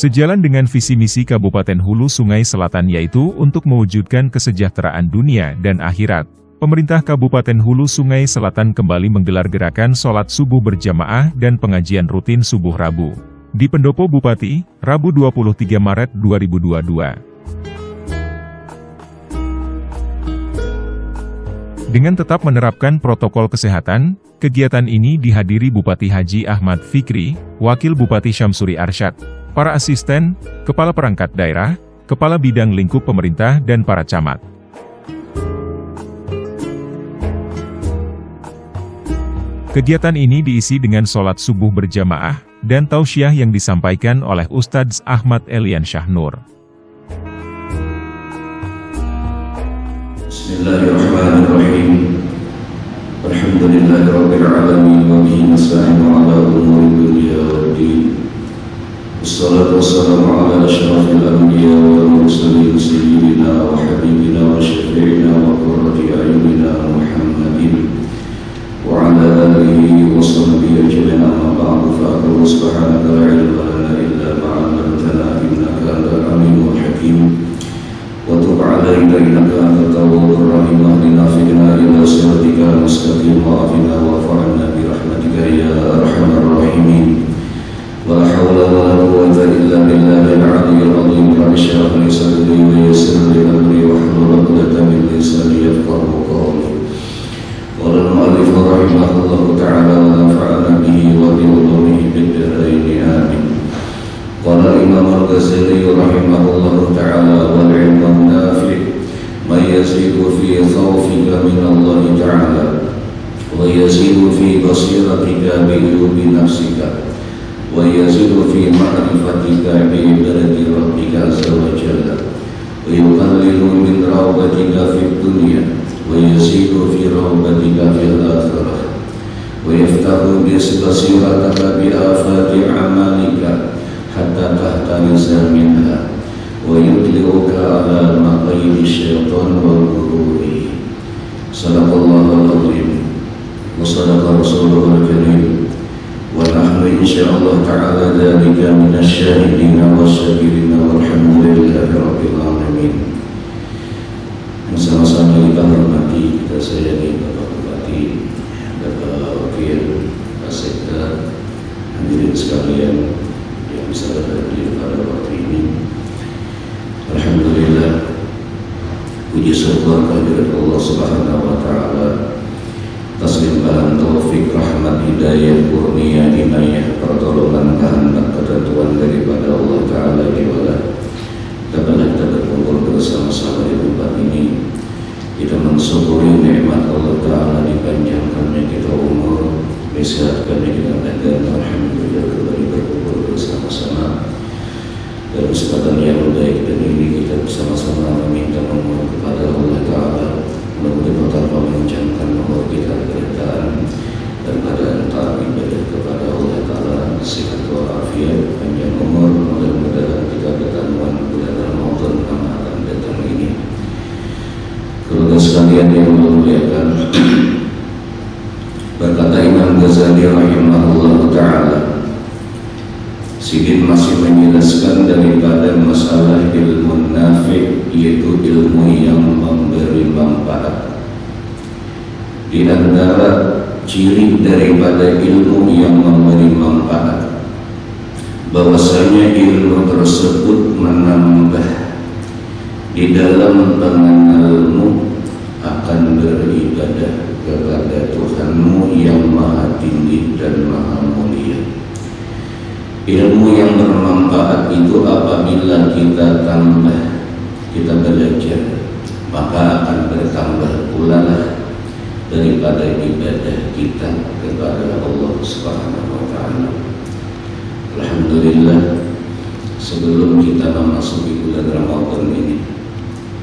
Sejalan dengan visi misi Kabupaten Hulu Sungai Selatan yaitu untuk mewujudkan kesejahteraan dunia dan akhirat, pemerintah Kabupaten Hulu Sungai Selatan kembali menggelar gerakan sholat subuh berjamaah dan pengajian rutin subuh Rabu di Pendopo Bupati, Rabu 23 Maret 2022. Dengan tetap menerapkan protokol kesehatan, kegiatan ini dihadiri Bupati Haji Ahmad Fikri, Wakil Bupati Syamsuri Arsyad, para asisten, kepala perangkat daerah, kepala bidang lingkup pemerintah dan para camat. Kegiatan ini diisi dengan sholat subuh berjamaah dan tausiah yang disampaikan oleh Ustadz Ahmad Elian Syahnur. Bismillahirrahmanirrahim. Alhamdulillahirabbil alamin wa bihi nasta'inu ala umuri dunya waddin. Wassalatu wassalamu ala asyrafil anbiya wal mursalin sayyidina wa habibina wa syafi'ina wa qurrati a'yunina Muhammadin wa ala alihi wa sahbihi ajma'in, amma ba'du, fa aqulu subhanaka la ilma lana illa ma 'allamtana innaka antal alimul hakim. وتب علينا إنك أنت التواب الرحيم، واهدنا فينا إلى صراطك المستقيم وعافنا واعف عنا برحمتك يا أرحم الراحمين. ولا حول ولا قوة إلا بالله العلي العظيم. رب اشرح لي صدري ويسر لي أمري واحلل عقدة من لساني يفقهوا قولي. قال المؤلف رحمه الله تعالى ونفعنا به وبعلومه بالدارين آمين. قال الإمام الغزالي رحمه الله تعالى: والعلم النافع ما يزيد في خوفك من الله تعالى ويزيد في بصيرتك بعيوب نفسك ويزيد في معرفتك بعبادة ربك عز وجل ويقلل من رغبتك في الدنيا ويزيد في رغبتك في الآخرة ويفتح بصيرتك بآفات أعمالك حتى تحترز منها ويطلعك على مقيد الشيطان والغرور. صدق الله العظيم وصدق رسوله الكريم ونحن إن شاء الله تعالى ذلك من الشاهدين والشاكرين والحمد لله رب العالمين. Sama-sama kita hormati, kita sayangi Bapak Bupati, Bapak Wakil, Pak Sekda, hadirin sekalian yang bisa hadir pada waktu ini. Alhamdulillah, puji syukur kehadirat Allah Subhanahu wa taala atas limpahan taufik, rahmat, hidayah, kurnia, inayah, pertolongan, kehendak, ketentuan daripada Allah taala diwala. Dapat kita berkumpul bersama-sama di tempat ini. Kita mensyukuri nikmat Allah taala, dipanjangkannya kita umur, disehatkannya kita badan. Alhamdulillah kembali berkumpul bersama-sama dalam kesempatan yang baik dan ini kita bersama-sama meminta memohon kepada Allah Ta'ala mudah-mudahan tanpa mengencangkan umur kita keretaan dan keadaan taat ibadah kepada Allah Ta'ala, sehat walafiat, panjang umur, mudah-mudahan kita ketahuan bulan Ramadan yang akan datang ini. Keluarga sekalian yang memuliakan, berkata Imam Ghazali rahimahullah ta'ala, Sidin masih menjelaskan daripada masalah ilmu nafi', yaitu ilmu yang memberi manfaat. Di antara ciri daripada ilmu yang memberi manfaat, bahwasanya ilmu tersebut menambah di dalam pengenalmu akan beribadah kepada Tuhanmu yang maha tinggi dan maha mulia. Ilmu yang bermanfaat itu apabila kita tambah, kita belajar, maka akan bertambah pula lah daripada ibadah kita kepada Allah Subhanahu wa taala. Alhamdulillah, sebelum kita memasuki bulan Ramadan ini,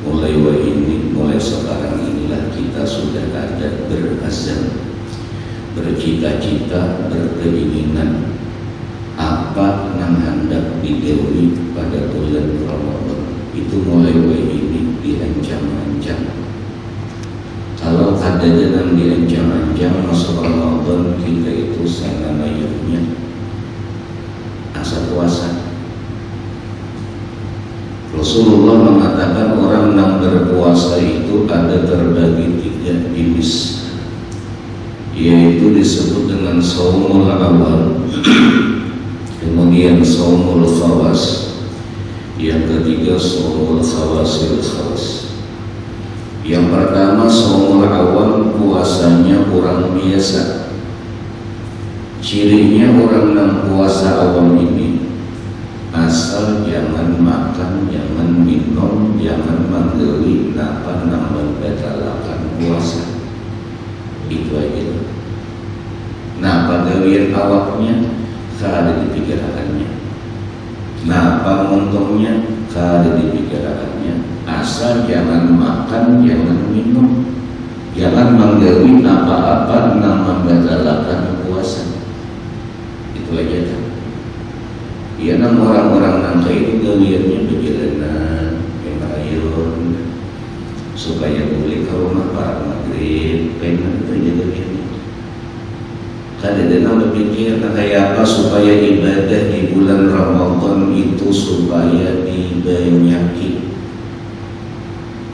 mulai sekarang inilah kita sudah ada berazam, bercita-cita, berkeinginan apa yang hendak digawi pada bulan Ramadan. Itu mulai ini diancam-ancam. Kalau ada yang diancam-ancam masuk Ramadan, kita itu sangat mayatnya asa puasa. Rasulullah mengatakan orang yang berpuasa itu ada terbagi 3 jenis, yaitu disebut dengan shaumul awal, kemudian shaumul khawas, yang ketiga shaumul khawasil khawas. Yang pertama shaumul awal, puasanya orang biasa. Cirinya orang yang puasa awal ini asal jangan makan, jangan minum, jangan menggewi, napa membatalkan puasa. Itu aja. Napa gawian awaknya ada di pikirannya, napa untungnya ada di pikirannya. Asal jangan makan, jangan minum, jangan menggawi apa-apa yang membatalkan puasa. Itu aja kan. Ya, nang orang-orang nangka itu gawiannya pikiran ayun supaya boleh ke rumah para maghrib, pengen itu aja gawiannya. Kadang-kadang berpikir kayak apa supaya ibadah di bulan Ramadan itu supaya dibanyaki.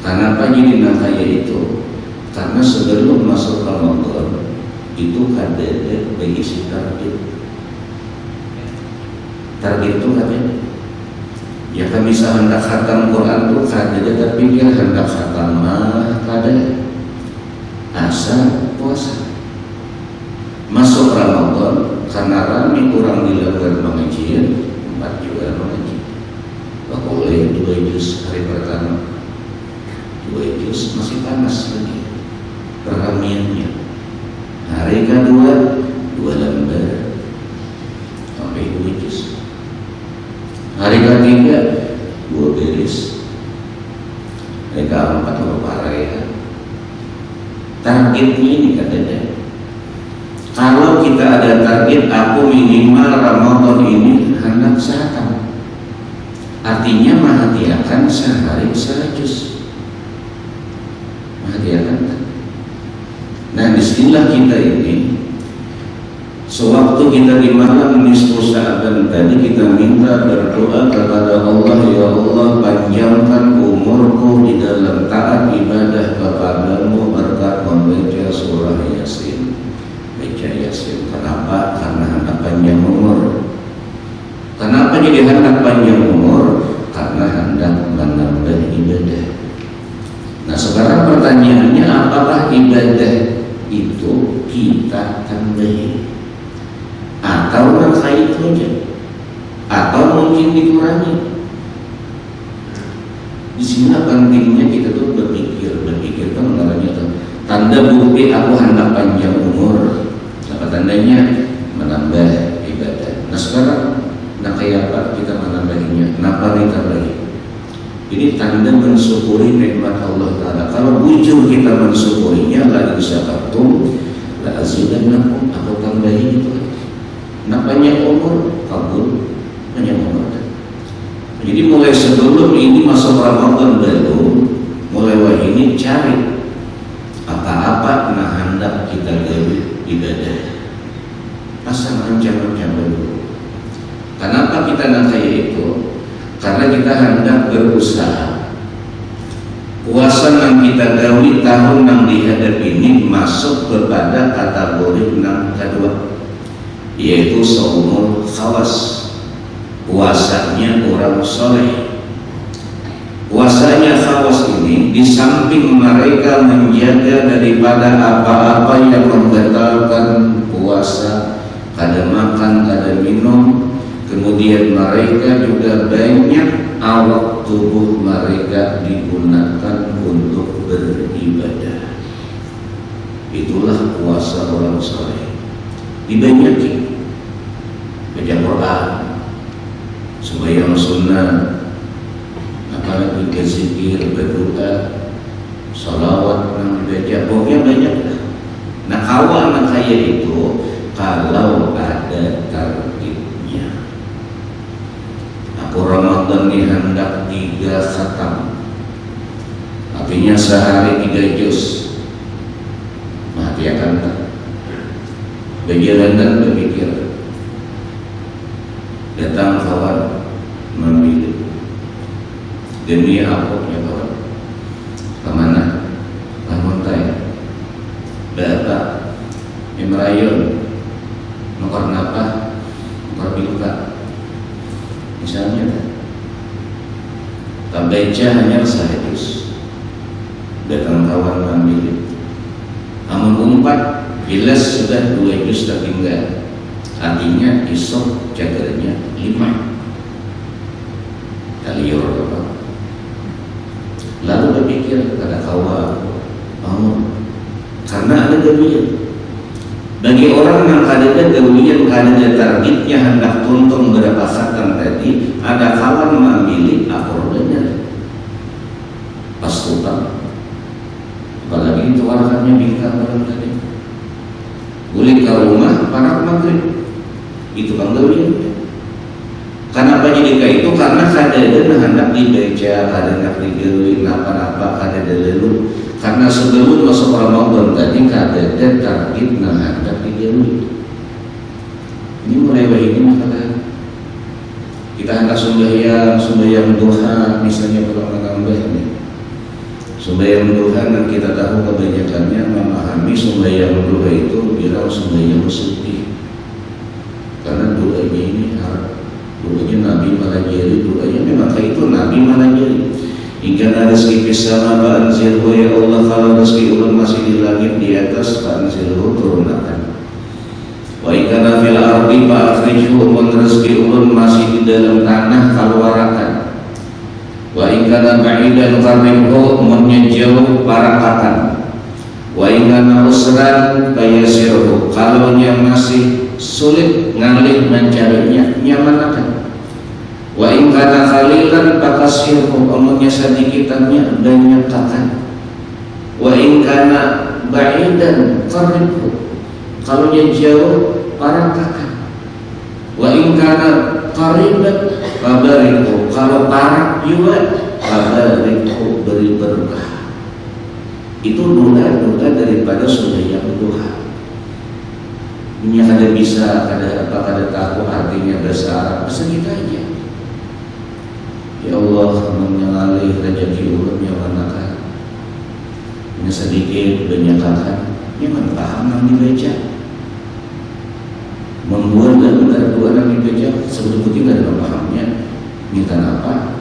Kenapa jadi kayak itu? Karena sebelum masuk Ramadan itu kadang berisi target. Target itu katanya, ya kami bisa hendak khatam Quran tuh kadang, tapi dia hendak khatam mah kadang asal puasa. Masuk Ramadan karena rame kurang dilakukan pengajian, 4 juga mengaji. Boleh 2 juz hari pertama, 2 juz masih panas lagi peramiannya. Hari kedua 2 lembar sampai 2 juz. Hari ketiga 2 beres. Hari keempat ya. Targetnya ini katanya, kalau kita ada target, aku minimal Ramadan ini hendak khatam, artinya menghadiahkan sehari sejuz, menghadiahkan. Nah, disinilah kita ini, sewaktu kita di malam nisfu Sya'ban tadi, kita minta berdoa kepada Allah, ya Allah panjangkan umurku di dalam taat ibadah kepadamu berkat membaca surah Yasin. Baca Yasin. Kenapa? Karena hendak panjang umur. Kenapa jadi hendak panjang umur? Karena hendak menambah ibadah. Nah, sekarang pertanyaannya, apakah ibadah itu kita tambahin? Atau itu aja, atau mungkin dikurangi. Di sini pentingnya kita tuh berpikir kan namanya tanda bukti aku hendak panjang umur. Apa tandanya? Menambah ibadah. Nah sekarang, kayak apa kita menambahinya? Kenapa ditambahi? Ini tanda mensyukuri nikmat Allah Ta'ala. Kalau bujur kita mensyukurinya, la in syakartum la azidannakum, aku tambahi itu. Nah banyak umur, kabul, banyak umur. Jadi mulai sebelum ini masuk Ramadan belum, mulai wah ini cari apa-apa nah hendak kita gawe ibadah. Pasang ancam-ancam dulu. Kenapa kita nak kayak itu? Karena kita hendak berusaha. Puasa yang kita gawe tahun yang dihadapi ini masuk kepada kategori yang kedua, yaitu shaumul khawas, puasanya orang soleh. Puasanya khawas ini di samping mereka menjaga daripada apa-apa yang membatalkan puasa, kada makan, kada minum, kemudian mereka juga banyak awak tubuh mereka digunakan untuk beribadah. Itulah puasa orang soleh. Dibanyaki baca Quran, sembahyang sunnah, apalagi berzikir, berdoa, salawat yang dibaca, pokoknya banyak. Nah awal yang kaya itu kalau ada targetnya. Aku Ramadan ini hendak 3 khatam, artinya sehari 3 juz. Mati akan berjalan dan berpikir, datang kawan memilih demi apa ya kawan? Kemana? Lamontai, Bapak, Emrayon, Nukar Napa, Nukar Biluka, misalnya. Tak baca hanya sehadus, datang kawan ambil. Amun umpat, jelas sudah 2 juz tertinggal. Artinya esok cagarnya 5. Kalior apa? Lalu berpikir pada kawan, karena ada gawian. Bagi orang yang ada gawian, ada targetnya hendak tuntung berapa khatam tadi, ada kawan mengambil akordenya pas tutang. Apalagi itu warakannya bingkang barang tadi. Boleh ke rumah para maghrib. Itu kan gawian. Kenapa jadi kayak itu? Karena kadang hendak dibaca, kadang hendak digawin apa-apa, kadang dulu. Karena sebelum masuk Ramadan tadi kadang target hendak digawin. Ini mulai ini masalah. Kita hendak sembahyang duha, misalnya kalau menambah ini. Sembahyang duha dan kita tahu kebanyakannya memahami sembahyang duha itu bilang sembahyang suci. Karena doanya ini harap, doanya Nabi Malajari, doanya memang kayak itu Nabi Malajari. Hingga rezeki pisama fa'anzilhu ya Allah, kalau rezeki ulun masih di langit di atas fa'anzilhu turunkan. Wa ikana fil ardi fa'akhrijhu, rezeki ulun masih di dalam tanah keluarkan. Wa ikana ba'idan qarribhu, jauh parakakan. Wa ikana usran fayasirhu, kalau yang masih sulit ngalih mencarinya nyamanakan. Wa in kana khalilan fakasirhu, omongnya sedikitannya banyakkan. Wa in kana ba'idan qarribhu, kalau yang jauh parakakan. Wa in kana qariban fabariku, kalau parak juga fabariku, beri berkah. Itu doa-doa daripada sembahyang duha. Ini kada bisa, kada apa, kada tahu artinya bahasa Arab, bahasa kita aja. Ya Allah, mengalih rezeki ulun yang manakan. Ini sedikit banyakkan, ini mana paham yang dibaca. Membuat dan benar-benar yang dibaca sebetulnya tidak ada pahamnya. Minta apa?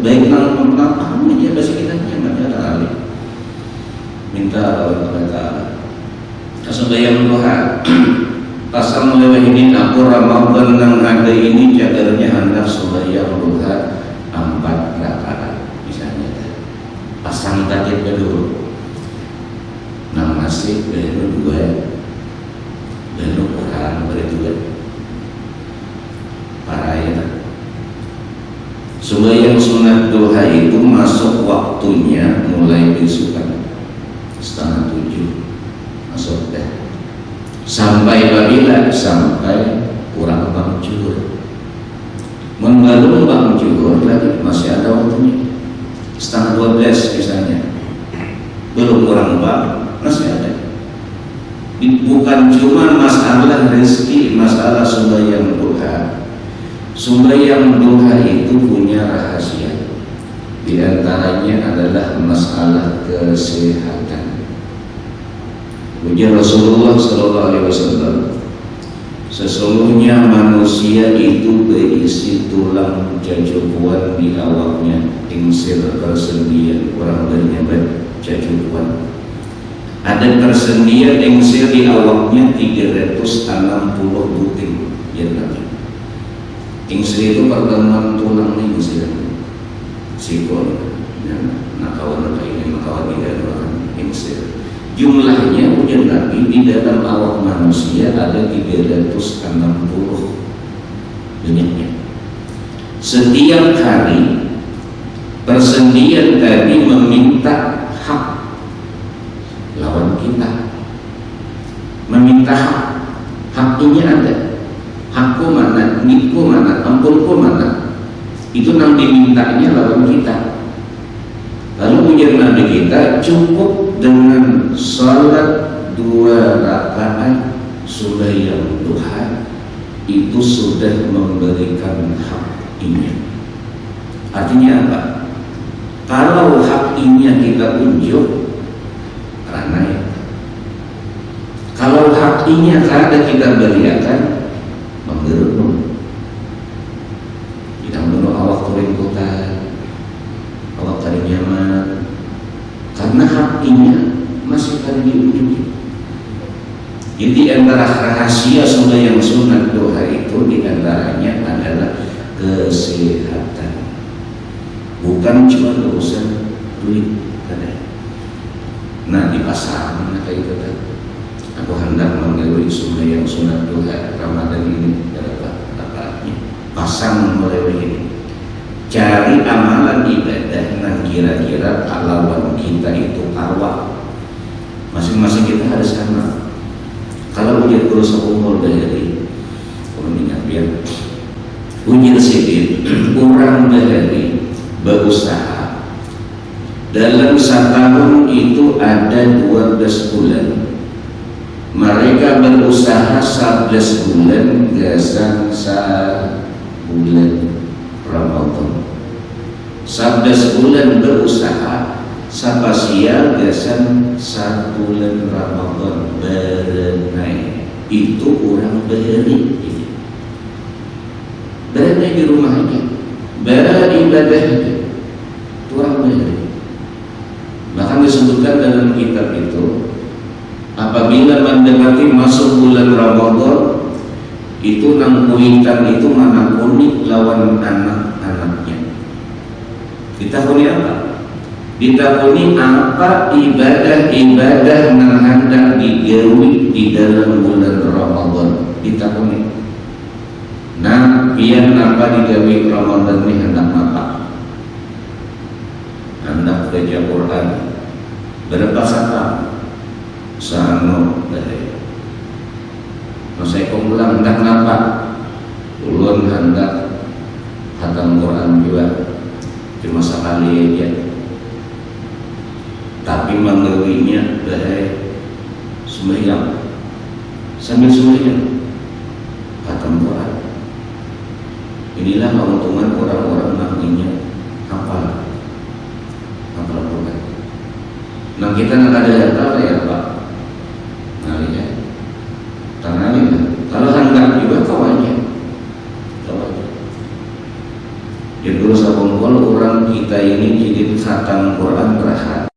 Baik nang paham aja bahasa kita aja, mana ada. Minta Allah. Sembahyang duha pasal mulai ini aku Ramadan yang ada ini cadarnya hendak sembahyang duha 4 rakaat misalnya. Pasang target dulu. Nang masih belum 2 belum orang berdua para ya. Sembahyang sunat duha itu masuk waktunya mulai besok 6:30 masuk dah. Sampai bila sampai kurang bang juhur. Belum bang juhur lagi masih ada waktunya. 11:30 misalnya. Belum kurang bang masih ada. Bukan cuma masalah rezeki, masalah sembahyang duha. Sembahyang duha itu punya rahasia. Di antaranya adalah masalah kesehatan. Ujar Rasulullah SAW, sesungguhnya manusia itu berisi tulang jajuan di awaknya, ingsir persendian, kurang bernyabat jajuan. Ada persendian ingsir di awaknya 360 butir. Ya Nabi. Ingsir itu pertemuan tulang nih ingsir. Sikon, nakawan ini nakawan tidak ingsir. Jumlahnya ujian Nabi di dalam awak manusia ada 360 banyaknya. Setiap hari persendian tadi meminta hak lawan kita, meminta hak ini ada. Hakku mana, niku mana, ampunku mana, itu nanti mintanya lawan kita. Lalu ujian Nabi kita cukup dengan salat 2 rakaat sembahyang duha, itu sudah memberikan hak ini. Artinya apa? Kalau hak ini kita unjuk, ranai. Kalau hak ini kada kita beriakan, menggerung. Tidak perlu awak turun kota, awak cari nyaman. Karena hak ini masih kada diunjuk. Jadi antara rahasia sunnah yang sunat doa itu diantaranya adalah kesehatan. Bukan cuma urusan duit, kada. Nah di pasar mana kayak itu kan? Aku hendak mengalami sunnah yang sunat doa Ramadan ini dapatnya. Pasang mulai begini. Cari amalan ibadah yang kira-kira lawan kita itu arwah. Masing-masing kita harus sama. Kalau ujian berusaha umur dari orang ingat biar ujian sedikit orang dari berusaha dalam setahun itu ada 12 bulan. Mereka berusaha 11 bulan gasan bulan Ramadan. 11 bulan berusaha sapasial gasan 1 bulan Ramadan berenai. Itu orang berenai. Berenai di rumahnya, beribadah itu orang berenai. Bahkan disebutkan dalam kitab itu, apabila mendekati masuk bulan Ramadan, itu nang kuitan itu mana kunik lawan anak-anaknya. Ditakuni apa? Ditakuni apa ibadah-ibadah nang hendak digawi di dalam bulan Ramadan. Ditakuni. Nah, biar apa digawi Ramadan ini hendak apa? Hendak baca Quran. Berapa kata? Sano dari. Saya ulang hendak apa? Ulun hendak khatam Quran juga. Cuma sekali aja. Tapi mengawinya dari sembahyang. Sambil sembahyang khatam Quran. Inilah keuntungan orang-orang nantinya hafal Quran. Nah kita nak ada hafal ya Pak. Nah ya, tangan ini. Kalau hendak juga kawannya. Jadi dulu sabungkol orang kita ini jadi khatam Quran berhak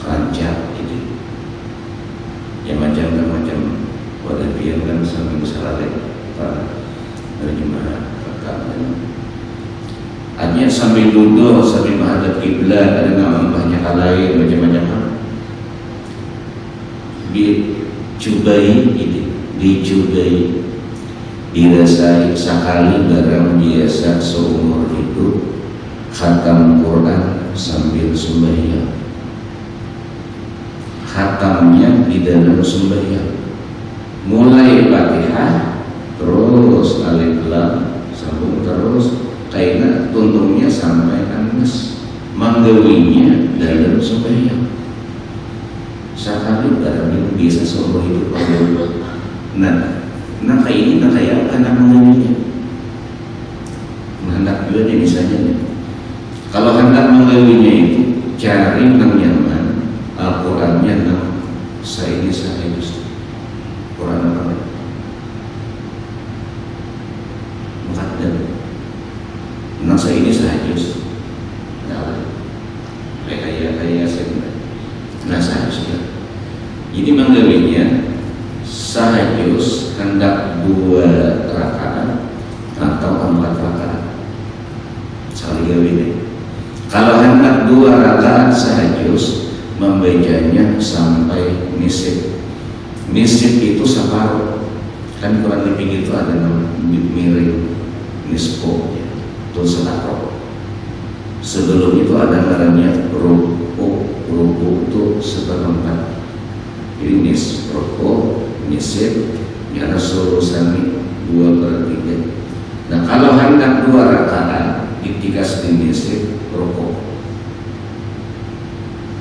lancar gitu. Ya macam-macam wadah biar kan sampai besar lagi dari gimana. Artinya sambil duduk, sambil menghadap kiblat, ada nama banyak hal lain, macam-macam hal. Dicobai, dirasai sekali barang biasa seumur hidup, khatam Quran sambil sembahyang. Khatamnya di dalam sembahyang. Mulai Fatihah, terus alif lam, sambung terus karena tuntungnya sampai anas menggawinya dalam sembahyang sekali barang bisa seumur hidup. Nah kayak ini kayak anak menggawinya hendak juga nih misalnya nih. Kalau hendak menggawinya itu cari yang nyaman Al-Qurannya yang saya itu Quran apa? Muqaddam. Nasa ini sahajus. Kayak sebenarnya. Nah sahajus. Jadi menggawinya sahajus hendak 2 rakaat atau 4 rakaat. Sekali gawinya. Kalau hendak 2 rakaat sahajus membacanya sampai nisib. Nisib itu separuh. Kan Quran di pinggir itu ada miring nispo, itu setengah. Sebelum itu ada namanya ruku itu seperempat. Jadi ruku, nisib, ada solusi 2/3. Nah kalau hendak 2 rakaat, ketika sedang nisib ruku,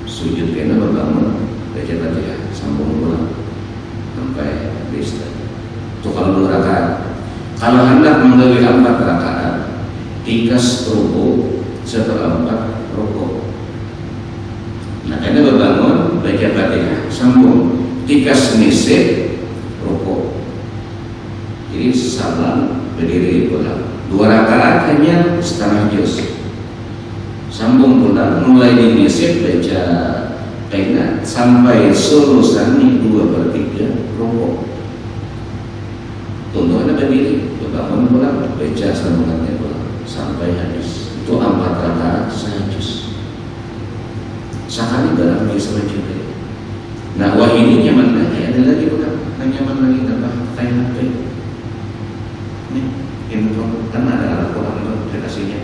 sujud kena berbangun, baca Fatihah, sambung pulang sampai habis. Itu kalau 2 rakaat. Kalau hendak menggawi 4 rakaat, tikas rukuk, setelah 4 rukuk. Nah, Anda berbangun, baca Fatihah, sambung tikas nisib, rukuk. Jadi salam, berdiri pulang. 2 rakaat hanya setengah juz. Sambung pulang, mulai di nisib baca qiraat sampai sulusani 2/3 rukuk. Tunggu Anda berdiri, berbangun pulang, baca sambungannya pulang sampai habis. Itu 4 rakaat sejuz. Sekali barang bisa mencoba. Nah, wah ini nyaman lagi, ada lagi bukan? Nyaman lagi tambah kayak HP. Nih, info kan ada Al-Quran aplikasinya.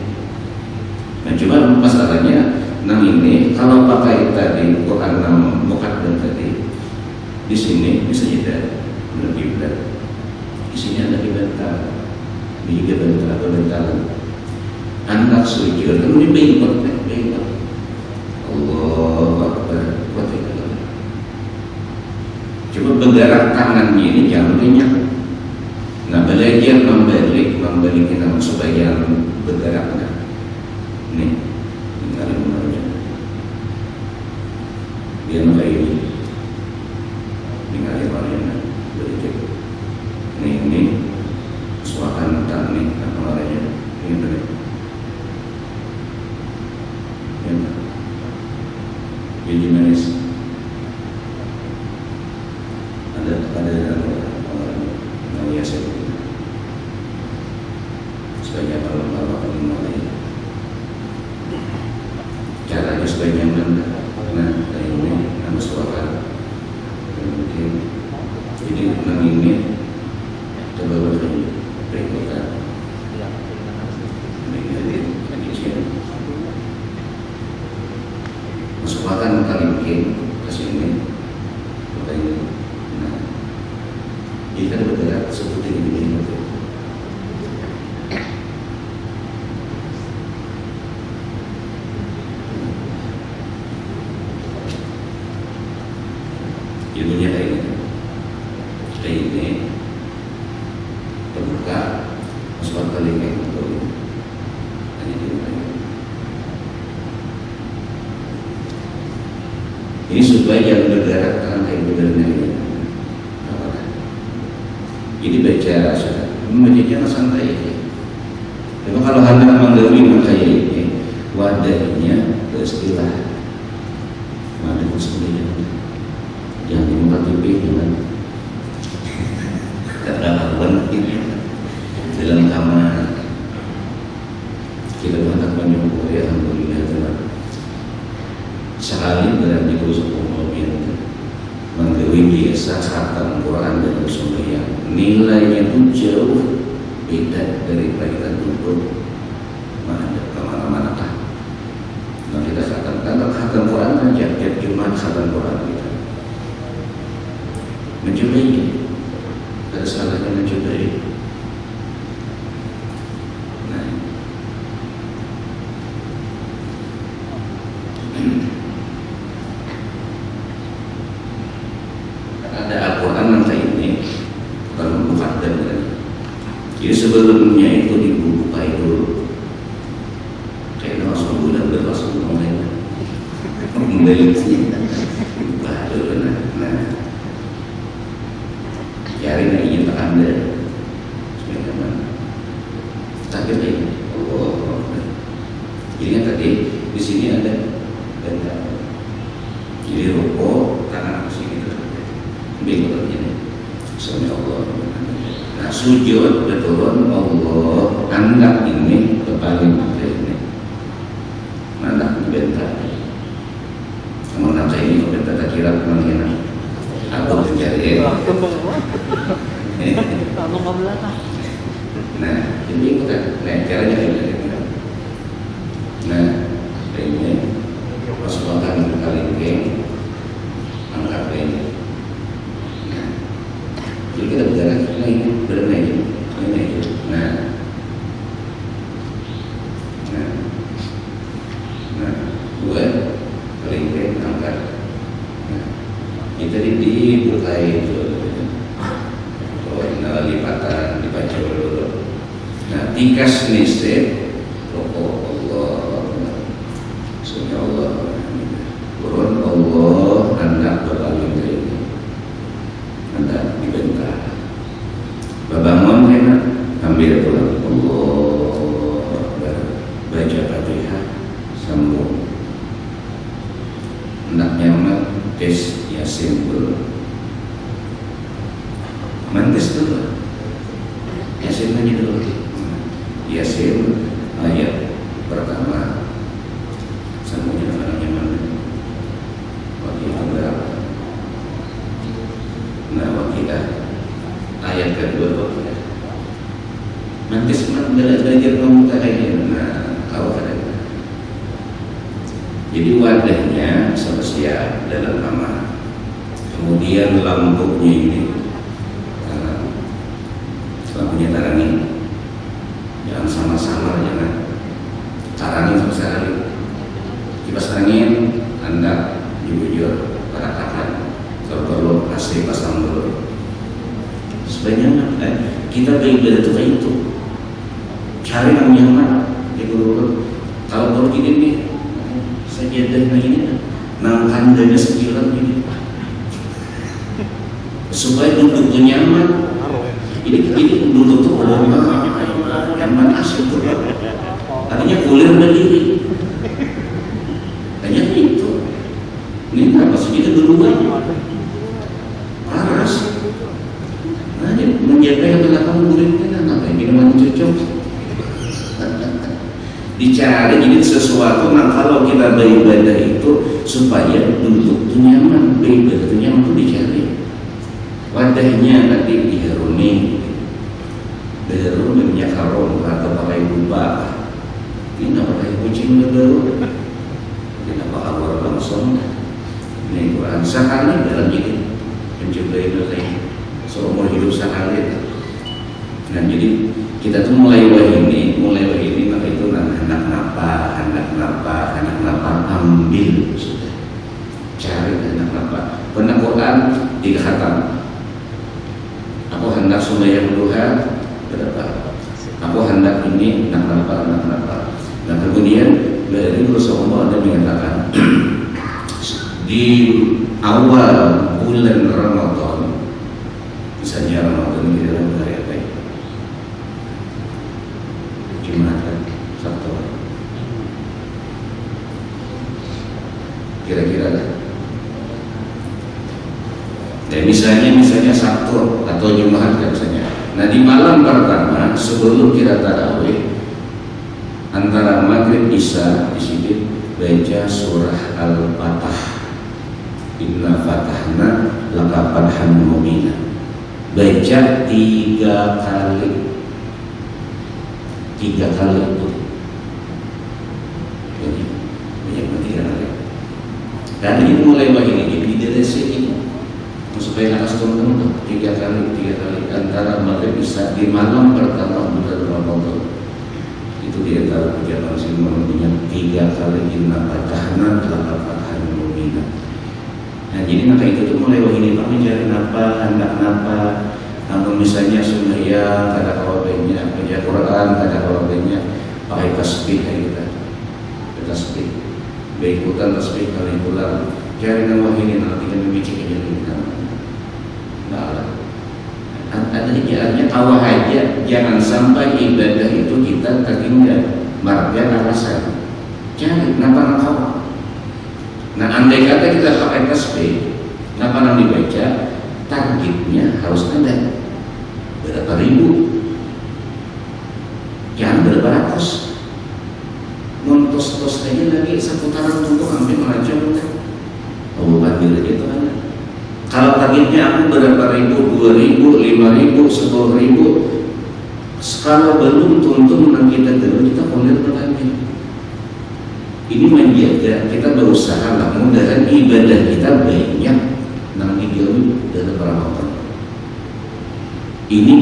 Nah, cuma masalahnya, ini kalau pakai tadi Quran Muqaddam tadi, di sini bisa jadi lebih berat. Di sini ada bentar, di bentar. Anak sujud, kemudian bengkok. Allahu Akbar. Coba bergerak tangannya ini jangan banyak. Nah, belajar membalik kita supaya bergerak. Nih, tinggal aja. Dia kayak ini. Tinggal aja belajar. Ini suakan tangan apa namanya? Ini benar. Biji manis ada orang yang saya supaya kalau mulai caranya supaya nyaman. Nah, ini nama suara mungkin jadi ini coba berikutnya masukkan kalikin ke sini. Nah, jika bergerak seperti ini, ilmunya kayak ini terbuka, masukkan kalikin untuk ini supaya yang bergerak tangan kayak benar-benar. Jadi baca sudah, membacanya santai aja. Tapi kalau hendak menggelumi kayak ini, wadahnya ke istilah wadah sebenarnya. Jangan dibuka TV, jangan. Karena kawan ini dalam kamar kita hendak menyukur ya, alhamdulillah teman. Sekali berarti kusuk mobil menggawi biasa khatam Quran dan sembahyang, nilainya itu jauh beda dari kita duduk kemana-mana kah. Nah, kita khatam Quran kan tiap Jumat khatam Quran kita mencobanya, ada salahnya mencobai. Jadi sebelumnya itu dibuka dulu, kayak langsung bulan langsung mulai buka dulu. Nah, cari lagi tak Anda, teman-teman. Tapi ini, jadi tadi di sini ada benda. Jadi rokok tangan ke sini bingung ini, sama Allah. Nah, sujud berturun Allah anggap ini paling ini mana bentar kamu nak saya ini bentar tak kira kemana aku mencari nah ini kita caranya ini nah ini masukkan kali ini angkat ini. Jadi kita bergerak ini. Nah, buat kelingking angkat. Nah, ini tadi dibuka itu. Oh, ini lipatan dibaca dulu. Nah, tikas nisib baca Fatihah sambung. Hendaknya mah tes Yasin dulu. Mantes dulu. Yasin aja dulu. Yasin ayat pertama. Sambungnya namanya mana? Wakilah berapa? Nah, wakilah ayat kedua wakilah. Mantes mah belajar kamu kayaknya. Nah, kau ada. Jadi wadahnya selesai dalam nama. Kemudian lambungnya ini, lampunya tarangin, jangan sama-sama, jangan tarangin sama sekali. Kipas angin Anda jujur katakan, kalau asli pasang dulu. Sebenarnya kita beribadah itu kayak itu, cari yang nyaman. Kalau begini nih sajadah ini nangkandanya 9 ini supaya duduk nyaman. Ini duduk tuh nyaman asik tuh, artinya kulir berdiri, hanya itu. Ini apa sih kita duluan paras. Nah, menjaga yang belakang muridnya ngapain minuman cocok. Dicari ini sesuatu. Nah, kalau kita beribadah itu supaya duduk itu nyaman, beribadah itu nyaman itu dicari. Wadahnya nanti diharuni, minyak harum atau pakai kubah. Ini nggak pakai kucing baru, tidak pakai awal langsung. Ini Quran sekali dalam ini mencobai nilai seumur hidup sekali. Nah, jadi kita tuh mulai wahini maka itu hendak napa ambil sudah, cari hendak napa. Pernah Quran 3 khatam. Aku hendak sembahyang duha berapa? Aku hendak ini hendak napa. Nah, kemudian dari Rasulullah ada mengatakan di awal bulan Ramadan, misalnya Ramadan di dalam hari apa ya? Jumat, Sabtu, kira-kira lah. Dan misalnya Sabtu atau Jumat misalnya. Nah, di malam pertama sebelum kita tarawih antara maghrib isya di sini baca surah Al-Fatah. Inna fatahna laka fathan mubina. Baca 3 kali. 3 kali itu. Jadi banyak 3 kali. Dan ini mulai begini, jadi dari sini supaya akan turun 3 kali antara maghrib isya di malam pertama bulan Ramadan. Itu di antara ucapan dengan 3 kali inna fatahna laka fathan mubina. Nah, jadi maka itu tuh mulai begini, Pak, mencari hendak napa. Namun misalnya sembahyang kada kawabannya, baca Quran kada kawabannya, pakai tasbih kayak kita, tasbih, berikutan tasbih kali pulang. Cari nama ini nanti kan memicik aja kita. Nah, ada jalannya tawa aja, jangan sampai ibadah itu kita tertinggal marga alasan. Cari napa. Nah, andai kata kita pakai tasbih, napa dibaca, targetnya harus ada berapa ribu, jangan berapa ratus. Montos-tos aja lagi seputaran untuk hampir merancang oh bandir aja itu kan. Kalau targetnya aku berapa ribu, 2.000, 5.000, 10.000, kalau belum tuntun kita dulu kita kulir berlagi. Ini menjaga kita berusaha lah mudahan ibadah kita banyak nang hidup dalam Ramadan. Ini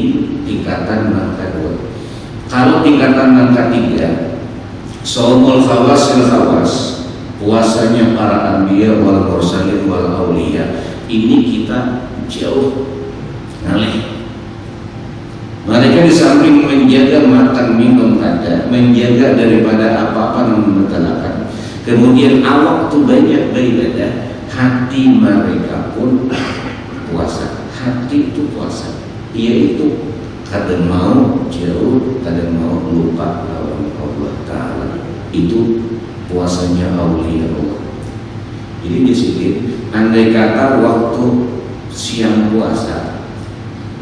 tingkatan angka 2. Kalau tingkatan angka 3, shaumul khawasil khawas, puasanya para anbiya wal mursalin wal auliya, ini kita jauh ngalih. Mereka di samping menjaga makan minum ada, menjaga daripada apa-apa yang membatalkan. Kemudian awak itu banyak beribadah, hati mereka pun puasa. Hati itu puasa, yaitu kadang mau jauh, kadang mau lupa lawan Allah Ta'ala. Itu puasanya aulia Allah. Jadi di sini andai kata waktu siang puasa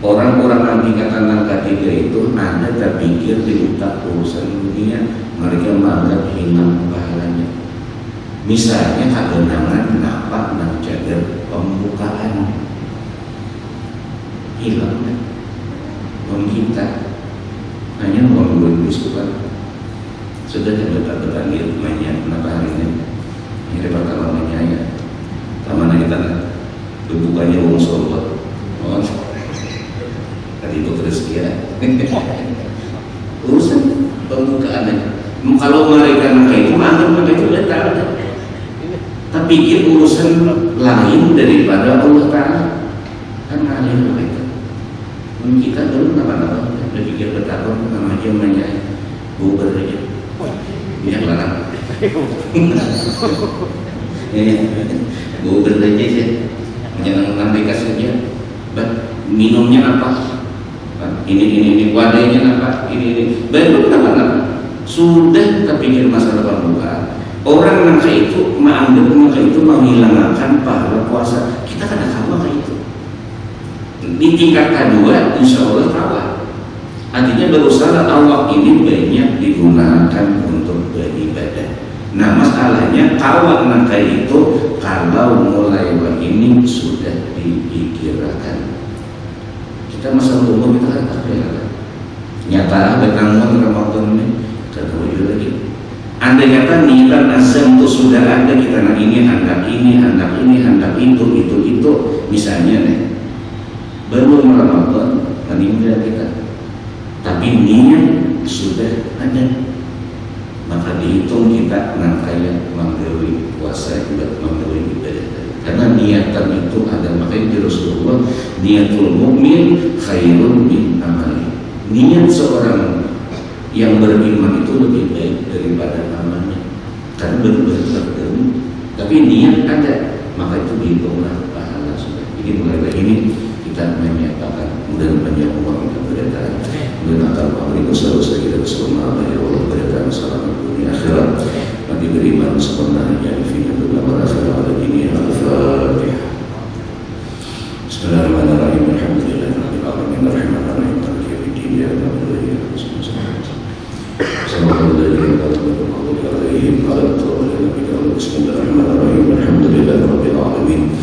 orang-orang tingkatan ketiga itu Anda terpikir diminta urusan dunia, mereka menganggap hilang pahalanya. Misalnya hagenangan kenapa nak jaga pembukaan hilang kan? Kita hanya uang 2000 kan sudah dapat dia banyak kenapa hari ini ini pertama ya mana kita bukanya uang sobat tadi itu terus ya urusan pembukaannya. Kalau mereka itu anggap mereka itu udah tahu, tapi pikir urusan lain daripada Allah Ta'ala kan lain mereka. Kita dulu nama-nama berpikir betapa namanya menjadi buber aja yang larang buber aja sih jangan mereka saja minumnya apa ini wadahnya apa ini baru nama-nama sudah terpikir masalah pembukaan. Orang nangka itu menganggap nangka itu menghilangkan pahala puasa. Kita kadang sama kayak itu. Di tingkat kedua insya Allah tawak, artinya berusaha awak ini banyak digunakan untuk beribadah. Nah masalahnya tawak nangka itu kalau mulai begini sudah dipikirkan. Kita masalah umum kita kan tak ada nyata bertanggung Ramadan ini kita tahu lagi. Andai kata niatan azam itu sudah ada, kita nak ini hendak ini hendak ini hendak itu misalnya nih belum Ramadan meninggal kita, tapi niat sudah ada, maka dihitung kita nangkaya menggawi puasa buat menggawi ibadah. Karena niatan itu ada, makanya di Rasulullah niatul mukmin khairun min amali. Niat seorang yang beriman itu lebih baik daripada amalnya, karena benar-benar tapi niat ada, maka itu dihitunglah pahala sudah. Jadi mulai dari ini kita menyatakan mudah banyak uang dan berdatangan mengenal pabrik usaha kita bersama ya Allah berdatangan salam dunia akhirat nanti beriman sebenarnya fi dunia akhirat ada ini al-Fatihah. Bismillahirrahmanirrahim. Alhamdulillahirabbil alamin arrahmanirrahim maliki yaumiddin iyyaka na'budu wa iyyaka nasta'in Bismillahirrahmanirrahim. Alhamdulillahirabbil alamin.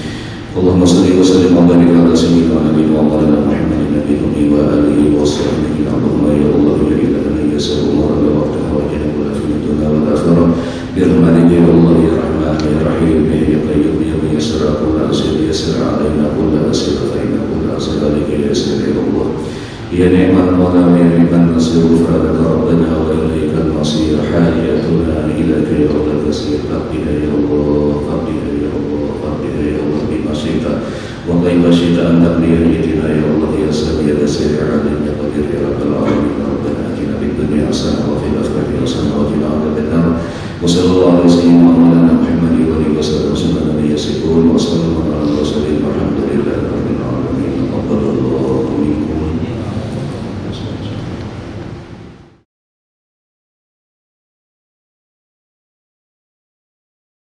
Allahumma shalli wa sallim wa barik ala sayyidina Muhammadin Muhammadin nabiyyi wa alihi wa sahbihi. Allahumma ya Allah ya ilahi ya sallallahu alaihi wa sallam wa jalla fi dunya wal akhirah bi rahmatika ya Allah ya rahman ya rahim ya qayyum ya yassir kull asir yassir alaina kull asir fa inna kull asir alika yassir ya Allah ya ni'mal mawla wa ni'mal nasir ghufranaka rabbana wa ilaikal masir hajatuna ilaika ya Allah tasir taqina ya Allah taqina ya Allah taqina ya Allah bima syi'ta wa kaifa syi'ta an taqdiyatina ya Allah ya sami ya basir alim ya qadir ya rabbal alamin rabbana atina fid dunya hasanah wa fil akhirati hasanah wa qina adzaban nar wa sallallahu alaihi wa sallam ala Muhammadin wa alihi wa sahbihi wa sallam wa sallallahu